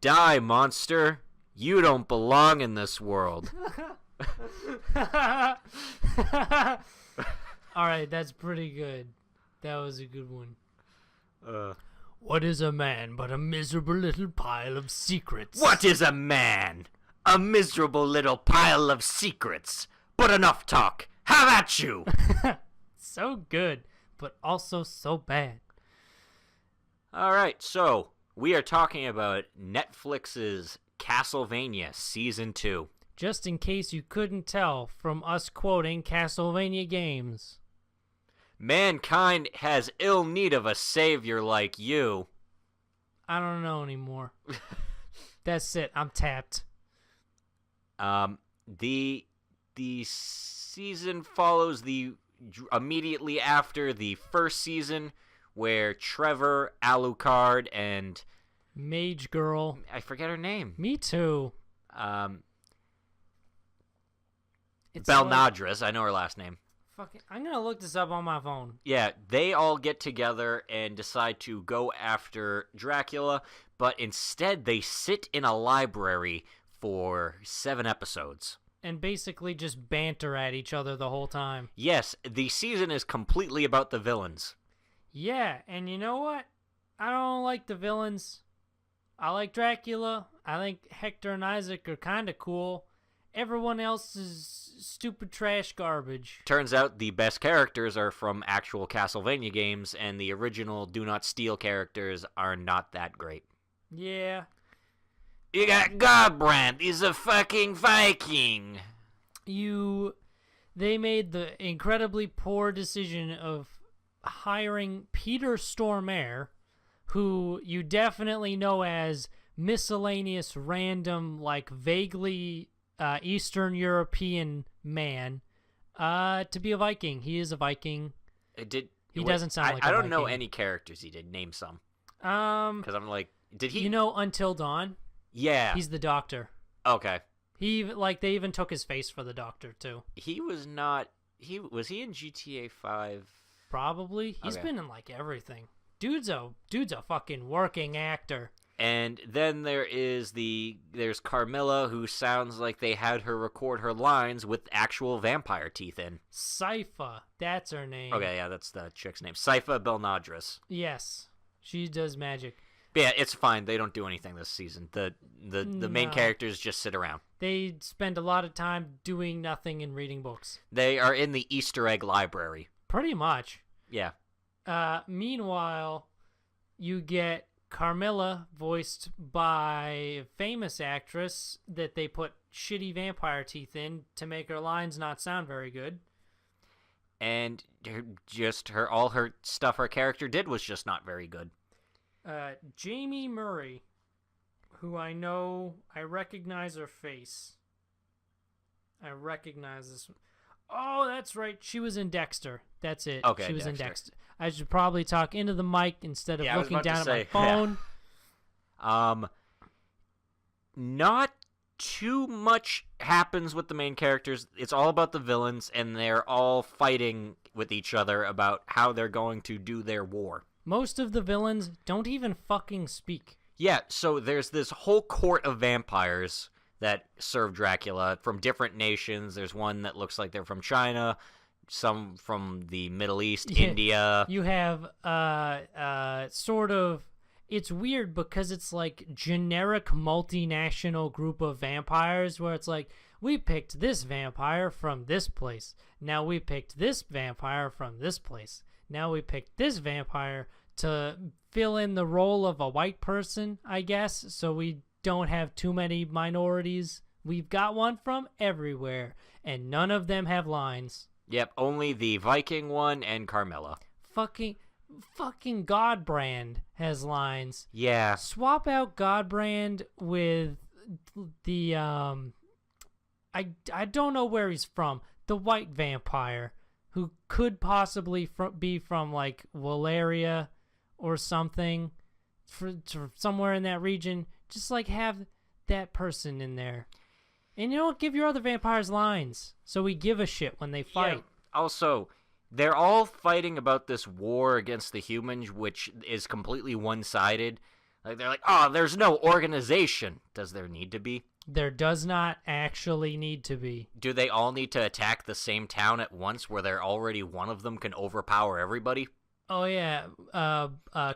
Die, monster. You don't belong in this world. Alright, that's pretty good. That was a good one. What is a man but a miserable little pile of secrets? What is a man? A miserable little pile of secrets. But enough talk. Have at you! So good, but also so bad. Alright, so we are talking about Netflix's Castlevania Season 2. Just in case you couldn't tell from us quoting Castlevania games. Mankind has ill need of a savior like you. I don't know anymore. That's it. I'm tapped. The season follows immediately after the first season, where Trevor, Alucard, and Mage Girl. I forget her name. Me too. Belnadras, I know her last name. I'm gonna look this up on my phone. Yeah, they all get together and decide to go after Dracula, but instead they sit in a library for 7 episodes. And basically just banter at each other the whole time. Yes, the season is completely about the villains. Yeah, and you know what? I don't like the villains. I like Dracula. I think Hector and Isaac are kind of cool. Everyone else is stupid trash garbage. Turns out the best characters are from actual Castlevania games, and the original Do Not Steal characters are not that great. Yeah. You got Godbrand. He's a fucking Viking. They made the incredibly poor decision of hiring Peter Stormare, who you definitely know as miscellaneous random, like vaguely Eastern European man, to be a Viking. He is a Viking. He doesn't sound like a Viking. I don't know any characters he did. Name some. Because I'm like, did he? You know Until Dawn? Yeah. He's the Doctor. Okay. They even took his face for the Doctor too. He was not. Was he in GTA 5? Probably. He's been in like everything. Dude's a fucking working actor. And then there's Carmilla, who sounds like they had her record her lines with actual vampire teeth in. Sypha, that's her name. Okay, yeah, that's the chick's name. Sypha Belnadras. Yes, she does magic. But yeah, it's fine. They don't do anything this season. The main characters just sit around. They spend a lot of time doing nothing and reading books. They are in the Easter egg library. Pretty much. Yeah. Meanwhile, you get Carmilla, voiced by a famous actress that they put shitty vampire teeth in to make her lines not sound very good. And all her stuff her character did was just not very good. Jamie Murray, who I recognize her face. I recognize this one. Oh, that's right. She was in Dexter. That's it. Okay, she was in Dexter. Dexter. I should probably talk into the mic instead of looking down at my phone. Yeah. Not too much happens with the main characters. It's all about the villains, and they're all fighting with each other about how they're going to do their war. Most of the villains don't even fucking speak. Yeah, so there's this whole court of vampires that serve Dracula from different nations. There's one that looks like they're from China, some from the Middle East, India. You have sort of, it's weird because it's like generic multinational group of vampires where it's like, we picked this vampire from this place. Now we picked this vampire from this place. Now we picked this vampire to fill in the role of a white person, I guess, so we don't have too many minorities. We've got one from everywhere, and none of them have lines. Yep, only the Viking one and Carmilla. Fucking Godbrand has lines. Yeah. Swap out Godbrand with the I don't know where he's from. The white vampire who could possibly be from like Valeria or something, for somewhere in that region. Just like have that person in there. And you don't give your other vampires lines, so we give a shit when they fight. Yeah. Also, they're all fighting about this war against the humans, which is completely one-sided. Like they're like, oh, there's no organization. Does there need to be? There does not actually need to be. Do they all need to attack the same town at once where they're already one of them can overpower everybody? Oh yeah,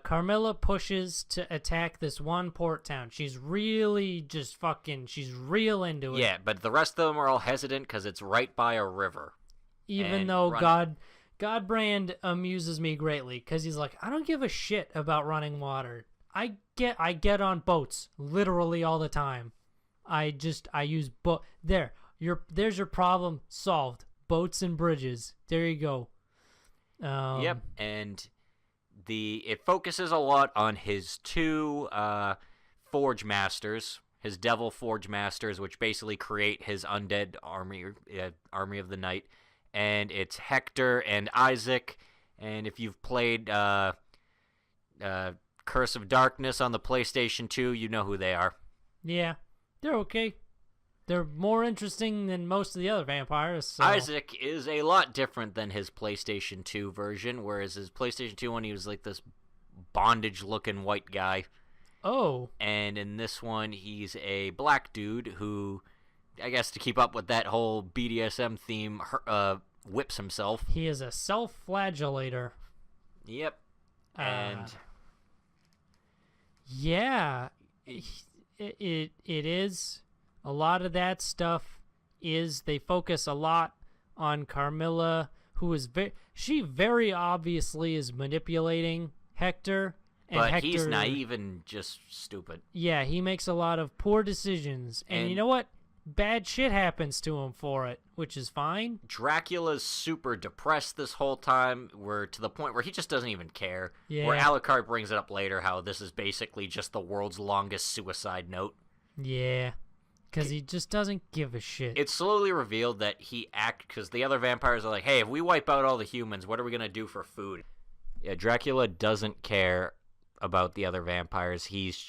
Carmilla pushes to attack this one port town. She's really just she's real into it. Yeah, but the rest of them are all hesitant because it's right by a river. Even though Godbrand amuses me greatly because he's like, I don't give a shit about running water. I get on boats literally all the time. I use there's your problem solved. Boats and bridges. There you go. Yep, and it focuses a lot on his two Forge Masters, his Devil Forge Masters, which basically create his undead army of the night, and it's Hector and Isaac. And if you've played Curse of Darkness on the PlayStation 2, you know who they are. Yeah, they're okay. They're more interesting than most of the other vampires. So. Isaac is a lot different than his PlayStation 2 version, whereas his PlayStation 2 one, he was like this bondage-looking white guy. Oh. And in this one, he's a black dude who, I guess to keep up with that whole BDSM theme, whips himself. He is a self-flagellator. Yep. And... yeah. It is... A lot of that stuff is they focus a lot on Carmilla, who is she very obviously is manipulating Hector. But Hector, he's naive and just stupid. Yeah, he makes a lot of poor decisions. And you know what? Bad shit happens to him for it, which is fine. Dracula's super depressed this whole time, to the point where he just doesn't even care. Yeah. Where Alucard brings it up later, how this is basically just the world's longest suicide note. Yeah. Because he just doesn't give a shit. It's slowly revealed that because the other vampires are like, hey, if we wipe out all the humans, what are we going to do for food? Yeah, Dracula doesn't care about the other vampires. He's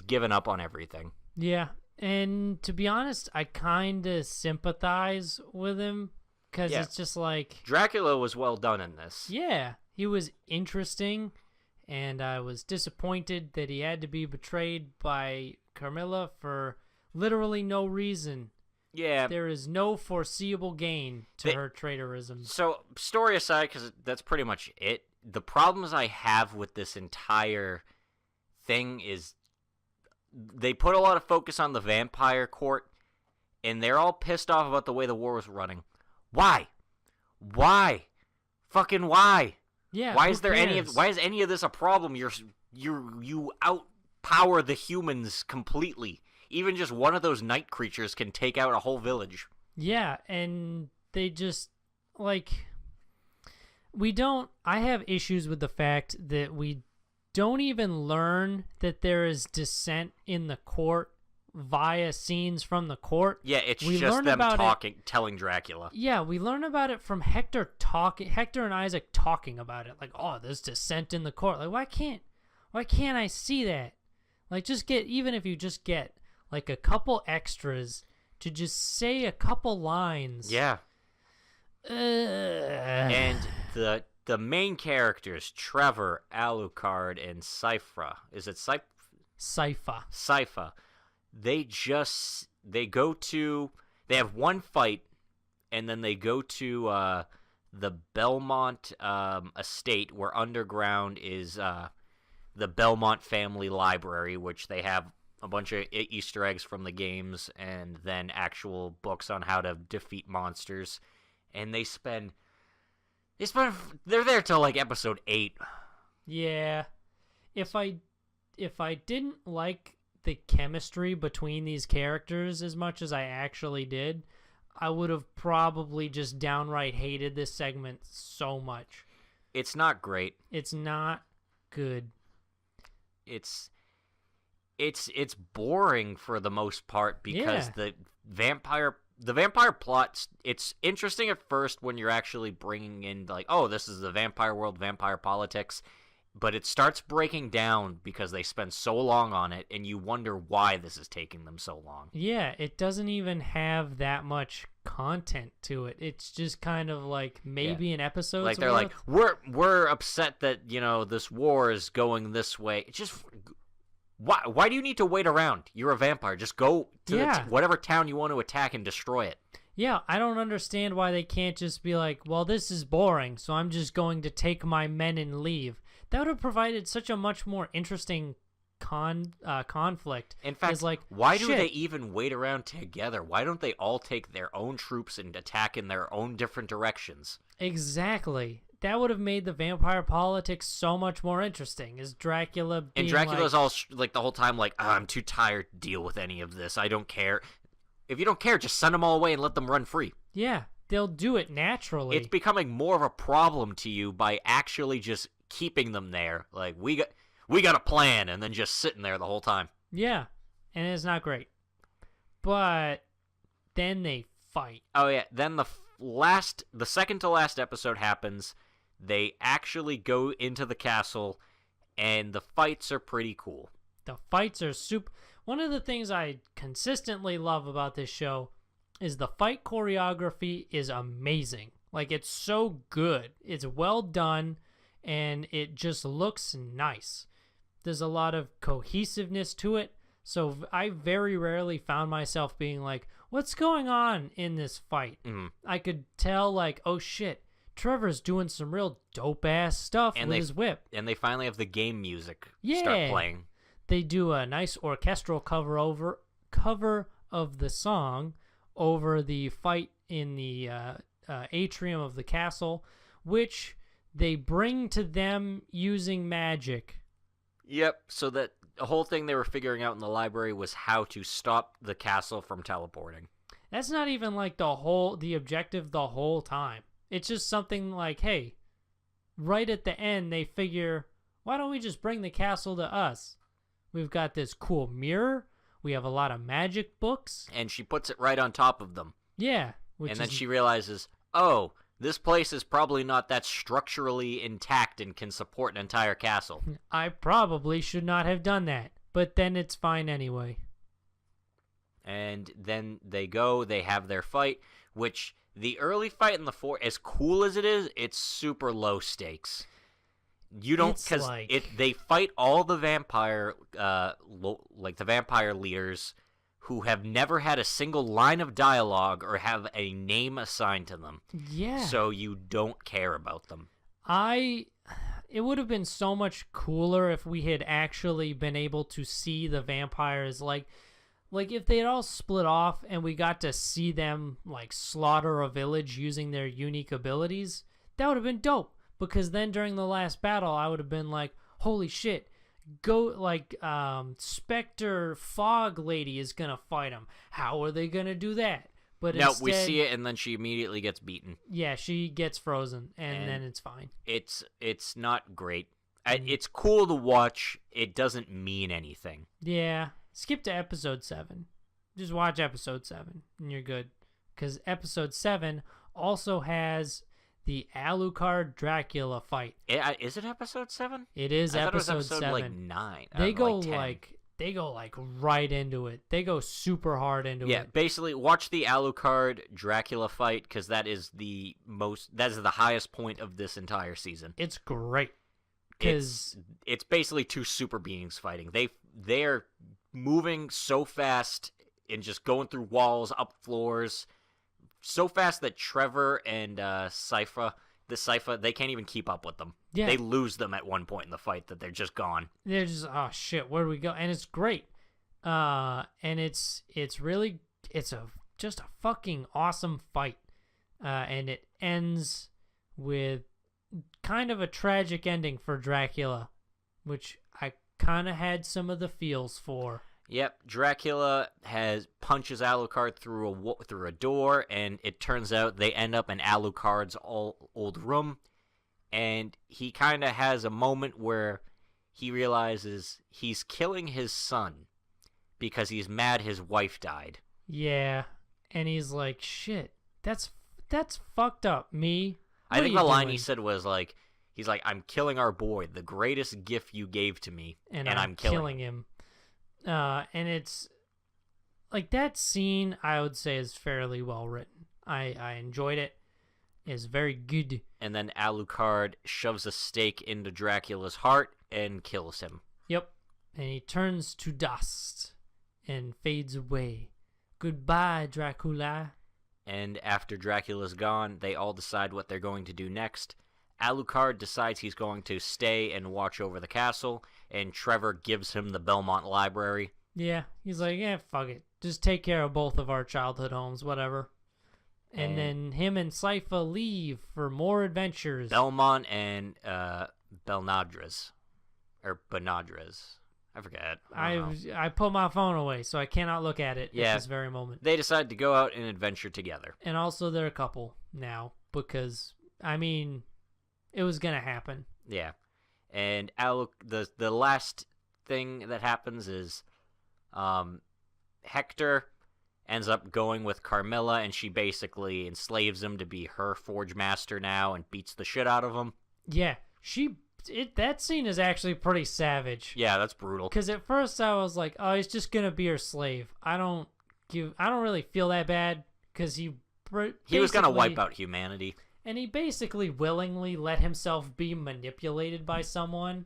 given up on everything. Yeah, and to be honest, I kind of sympathize with him, because it's just like... Dracula was well done in this. Yeah, he was interesting, and I was disappointed that he had to be betrayed by Carmilla for... literally no reason. Yeah. There is no foreseeable gain to her traitorism. So, story aside, because that's pretty much it, the problems I have with this entire thing is they put a lot of focus on the vampire court, and they're all pissed off about the way the war was running. Why? Why? Fucking why? Yeah. Why is any of this a problem? You outpower the humans completely. Even just one of those night creatures can take out a whole village. Yeah, and they just, like, I have issues with the fact that we don't even learn that there is dissent in the court via scenes from the court. Yeah, it's just them telling Dracula. Yeah, we learn about it from Hector and Isaac talking about it. Like, oh, there's dissent in the court. Like, why can't I see that? Like, even if you just get like a couple extras to just say a couple lines. Yeah. And the main characters, Trevor, Alucard, and Sypha. Is it Sypha. Sypha. They have one fight, and then they go to the Belmont estate, where underground is the Belmont family library, which they have a bunch of Easter eggs from the games, and then actual books on how to defeat monsters. And they're there till like episode 8. Yeah. If I didn't like the chemistry between these characters as much as I actually did, I would have probably just downright hated this segment so much. It's not great. It's not good. It's boring for the most part, because the vampire plot, it's interesting at first when you're actually bringing in, like, oh, this is the vampire world, vampire politics, but it starts breaking down because they spend so long on it, and you wonder why this is taking them so long. Yeah, it doesn't even have that much content to it. It's just kind of like maybe an episode. Like, they're like, we're upset that, this war is going this way. It's just... Why do you need to wait around? You're a vampire. Just go to whatever town you want to attack and destroy it. Yeah, I don't understand why they can't just be like, well, this is boring, so I'm just going to take my men and leave. That would have provided such a much more interesting conflict. In fact, like, why do they even wait around together? Why don't they all take their own troops and attack in their own different directions? Exactly. That would have made the vampire politics so much more interesting. Is Dracula being and Dracula's all like the whole time like, I'm too tired to deal with any of this. I don't care. If you don't care, just send them all away and let them run free. Yeah, they'll do it naturally. It's becoming more of a problem to you by actually just keeping them there. Like, we got a plan, and then just sitting there the whole time. Yeah, and it's not great. But then they fight. Oh yeah, then the second to last episode happens. They actually go into the castle, and the fights are pretty cool. The fights are super. One of the things I consistently love about this show is the fight choreography is amazing. Like, it's so good. It's well done, and it just looks nice. There's a lot of cohesiveness to it, so I very rarely found myself being like, what's going on in this fight? Mm-hmm. I could tell, like, oh shit, Trevor's doing some real dope-ass stuff with his whip. And they finally have the game music Yeah. start playing. They do a nice orchestral cover of the song over the fight in the atrium of the castle, which they bring to them using magic. Yep, so that the whole thing they were figuring out in the library was how to stop the castle from teleporting. That's not even like the objective the whole time. It's just something like, hey, right at the end they figure, why don't we just bring the castle to us? We've got this cool mirror. We have a lot of magic books. And she puts it right on top of them. Yeah. And then she realizes, oh, this place is probably not that structurally intact and can support an entire castle. I probably should not have done that. But then it's fine anyway. And then they have their fight, which the early fight in the fort, as cool as it is, it's super low stakes. You don't, because they fight all the vampire, the vampire leaders who have never had a single line of dialogue or have a name assigned to them. Yeah. So you don't care about them. It would have been so much cooler if we had actually been able to see the vampires, like if they had all split off and we got to see them like slaughter a village using their unique abilities. That would have been dope. Because then during the last battle, I would have been like, holy shit, Spectre Fog Lady is going to fight him. How are they going to do that? But no, instead, we see it, and then she immediately gets beaten. Yeah, she gets frozen, and then it's fine. It's not great. It's cool to watch. It doesn't mean anything. Yeah. Skip to episode 7. Just watch episode 7, and you're good. Because episode 7 also has the Alucard Dracula fight. Is it episode 7? It is episode 7. Like 9. They go right into it. They go super hard into it. Yeah, basically watch the Alucard Dracula fight because that is the highest point of this entire season. It's great. Because it's basically two super beings fighting. They're moving so fast and just going through walls, up floors, so fast that Trevor and Sypha, they can't even keep up with them. Yeah. They lose them at one point in the fight that they're just gone. They're just, oh shit, where do we go? And it's great. And it's just a fucking awesome fight. And it ends with kind of a tragic ending for Dracula, which I kind of had some of the feels for. Yep, Dracula punches Alucard through a door, and it turns out they end up in Alucard's old room, and he kind of has a moment where he realizes he's killing his son because he's mad his wife died. Yeah, and he's like, shit, that's fucked up, me. I think the line he said was like, he's like, I'm killing our boy, the greatest gift you gave to me, and I'm killing him. And it's like that scene, I would say, is fairly well written. I enjoyed it. It's very good. And then Alucard shoves a stake into Dracula's heart and kills him. Yep. And he turns to dust and fades away. Goodbye, Dracula. And after Dracula's gone, they all decide what they're going to do next. Alucard decides he's going to stay and watch over the castle, and Trevor gives him the Belmont Library. Yeah, he's like, yeah, fuck it. Just take care of both of our childhood homes, whatever. And then him and Sypha leave for more adventures. Belmont and Belnadres. Or Benadres. I forget. I put my phone away, so I cannot look at it at this very moment. They decide to go out and adventure together. And also they're a couple now, because, I mean, it was going to happen. Yeah. And the last thing that happens is Hector ends up going with Carmilla, and she basically enslaves him to be her Forge Master now and beats the shit out of him. Yeah, that scene is actually pretty savage. Yeah, that's brutal. Because at first I was like, oh, he's just gonna be her slave. I don't really feel that bad, because he was gonna wipe out humanity, and he basically willingly let himself be manipulated by someone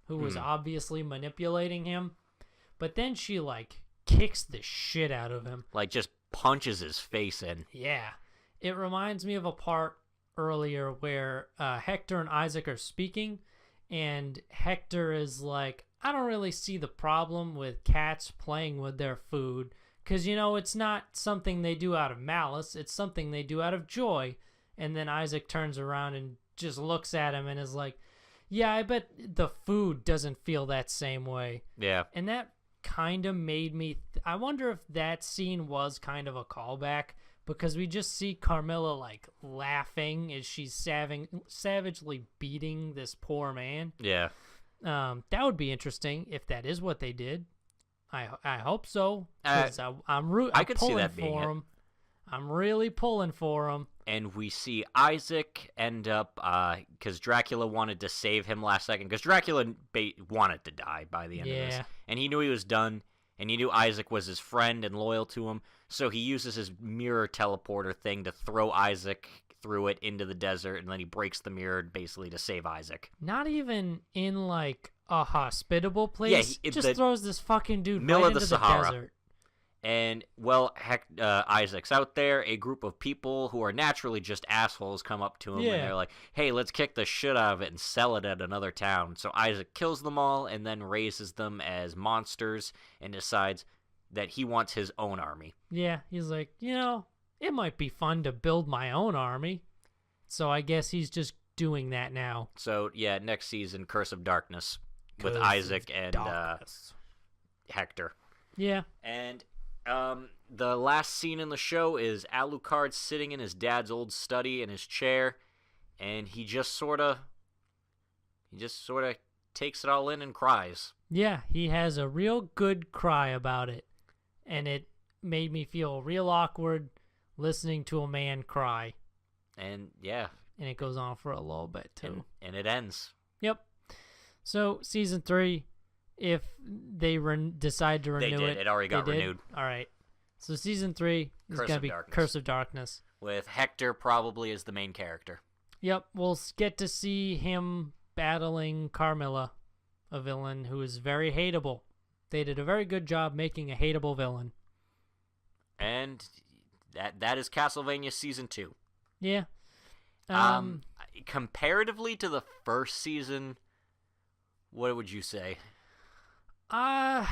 who was obviously manipulating him. But then she kicks the shit out of him, just punches his face in. Yeah, it reminds me of a part earlier where Hector and Isaac are speaking. And Hector is like, I don't really see the problem with cats playing with their food. Because, it's not something they do out of malice. It's something they do out of joy. And then Isaac turns around and just looks at him and is like, yeah, I bet the food doesn't feel that same way. Yeah. And that kind of made me... I wonder if that scene was kind of a callback. Because we just see Carmilla, laughing as she's savagely beating this poor man. Yeah. That would be interesting if that is what they did. I hope so. I'm pulling that being for it. him. I'm really pulling for him. And we see Isaac end up, because Dracula wanted to save him last second. Because Dracula wanted to die by the end of this. And he knew he was done. And he knew Isaac was his friend and loyal to him. So he uses his mirror teleporter thing to throw Isaac through it into the desert. And then he breaks the mirror basically to save Isaac. Not even in, a hospitable place. Yeah, he just throws this fucking dude middle right of into the Sahara. desert. And, Isaac's out there. A group of people who are naturally just assholes come up to him, and they're like, hey, let's kick the shit out of it and sell it at another town. So Isaac kills them all and then raises them as monsters and decides that he wants his own army. Yeah, he's like, it might be fun to build my own army. So I guess he's just doing that now. So, yeah, next season, Curse of Darkness with Isaac and Hector. Yeah. And... the last scene in the show is Alucard sitting in his dad's old study in his chair, and he just sort of takes it all in and cries. Yeah, he has a real good cry about it, and it made me feel real awkward listening to a man cry. And yeah. And it goes on for a little bit, too. And it ends. Yep. So, season 3... If they decide to renew it already got renewed. All right. So season 3 is going to be Curse of Darkness. With Hector probably as the main character. Yep. We'll get to see him battling Carmilla, a villain who is very hateable. They did a very good job making a hateable villain. And that is Castlevania Season 2. Yeah. Comparatively to the first season, what would you say? I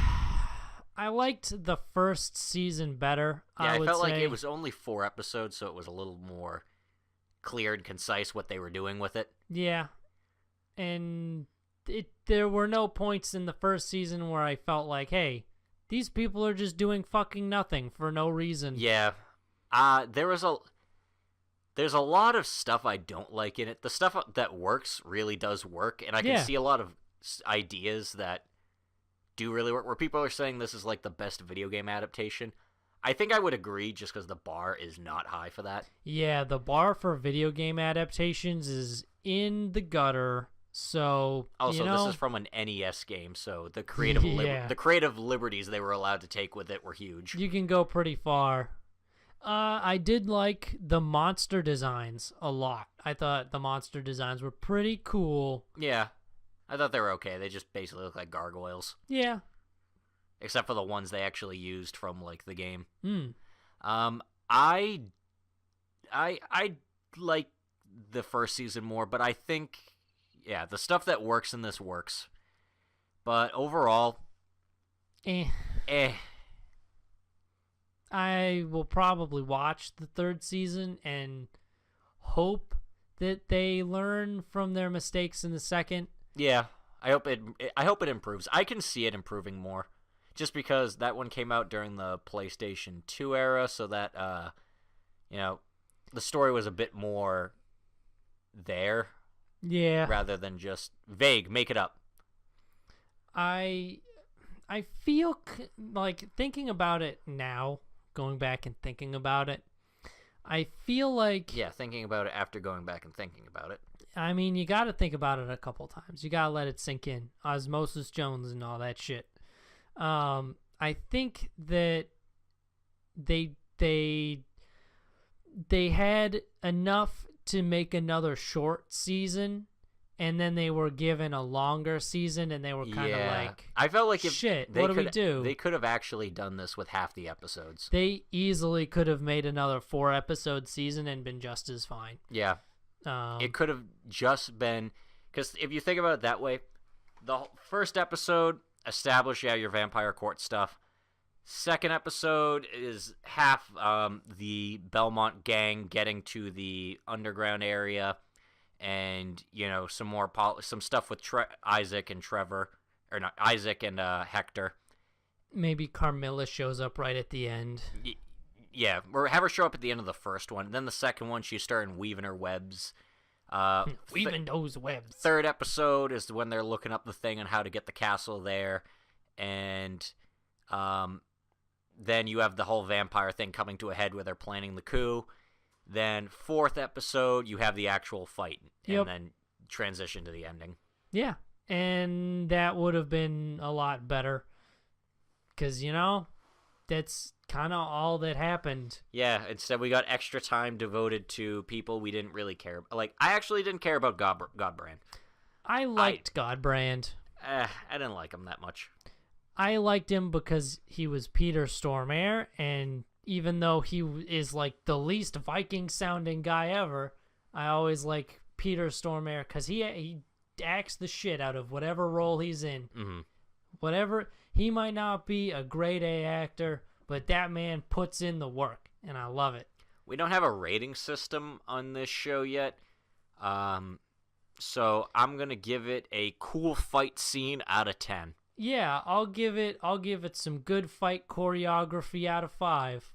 liked the first season better. Yeah, I felt like it was only 4 episodes, so it was a little more clear and concise what they were doing with it. Yeah, and there were no points in the first season where I felt like, hey, these people are just doing fucking nothing for no reason. Yeah, there's a lot of stuff I don't like in it. The stuff that works really does work, and I can see a lot of ideas that do really work, where people are saying this is like the best video game adaptation. I think I would agree, just because the bar is not high for that. Yeah, the bar for video game adaptations is in the gutter. So also, this is from an NES game, so the creative liberties they were allowed to take with it were huge. You can go pretty far. I did like the monster designs a lot. I thought the monster designs were pretty cool. Yeah. I thought they were okay. They just basically look like gargoyles. Yeah. Except for the ones they actually used from, like, the game. Hmm. I like the first season more, but I think, yeah, the stuff that works in this works. But overall, eh. I will probably watch the third season and hope that they learn from their mistakes in the second. Yeah, I hope it improves. I can see it improving more, just because that one came out during the PlayStation 2 era, so that the story was a bit more there. Yeah. Rather than just vague, make it up. I feel like thinking about it now, going back and thinking about it, I feel like... Yeah, thinking about it after going back and thinking about it. I mean, you got to think about it a couple times. You got to let it sink in. Osmosis Jones and all that shit. I think that they had enough to make another short season, and then they were given a longer season, and they were kind of like, I felt like shit, what do we do? They could have actually done this with half the episodes. They easily could have made another 4-episode season and been just as fine. Yeah. It could have just been, because if you think about it that way, the first episode established your vampire court stuff. Second episode is half the Belmont gang getting to the underground area, and some stuff with Isaac and Trevor, or not Isaac and Hector. Maybe Carmilla shows up right at the end. Yeah, or have her show up at the end of the first one. Then the second one, she's starting weaving her webs. Weaving those webs. Third episode is when they're looking up the thing on how to get the castle there, and then you have the whole vampire thing coming to a head where they're planning the coup. Then fourth episode, you have the actual fight, and then transition to the ending. Yeah, and that would have been a lot better, because that's kind of all that happened. Yeah, instead we got extra time devoted to people we didn't really care about. Like, I actually didn't care about Godbrand. I liked Godbrand. I didn't like him that much. I liked him because he was Peter Stormare, and even though he is like the least Viking-sounding guy ever, I always like Peter Stormare because he acts the shit out of whatever role he's in. Mm-hmm. Whatever, he might not be a grade A actor, but that man puts in the work, and I love it. We don't have a rating system on this show yet, so I'm gonna give it a cool fight scene out of 10. Yeah, I'll give it some good fight choreography out of 5.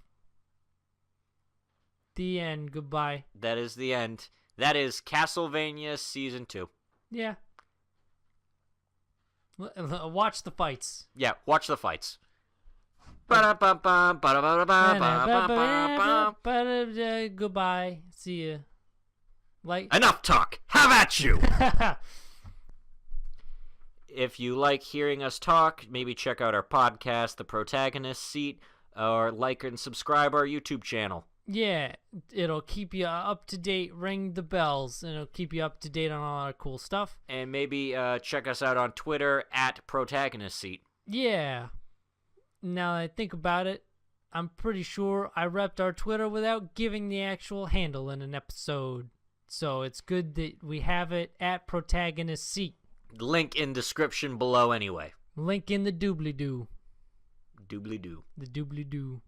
The end. Goodbye. That is the end. That is Castlevania Season 2. Yeah. Watch the fights. Yeah, watch the fights. Goodbye. See ya. Enough talk. Have at you. If you like hearing us talk, maybe check out our podcast, The Protagonist Seat, or like and subscribe our YouTube channel. Yeah, it'll keep you up to date. Ring the bells, and it'll keep you up to date on all our cool stuff. And maybe check us out on Twitter at Protagonist Seat. Yeah. Now that I think about it, I'm pretty sure I repped our Twitter without giving the actual handle in an episode. So it's good that we have it at Protagonist Seat. Link in description below anyway. Link in the doobly-doo. Doobly-doo. The doobly-doo.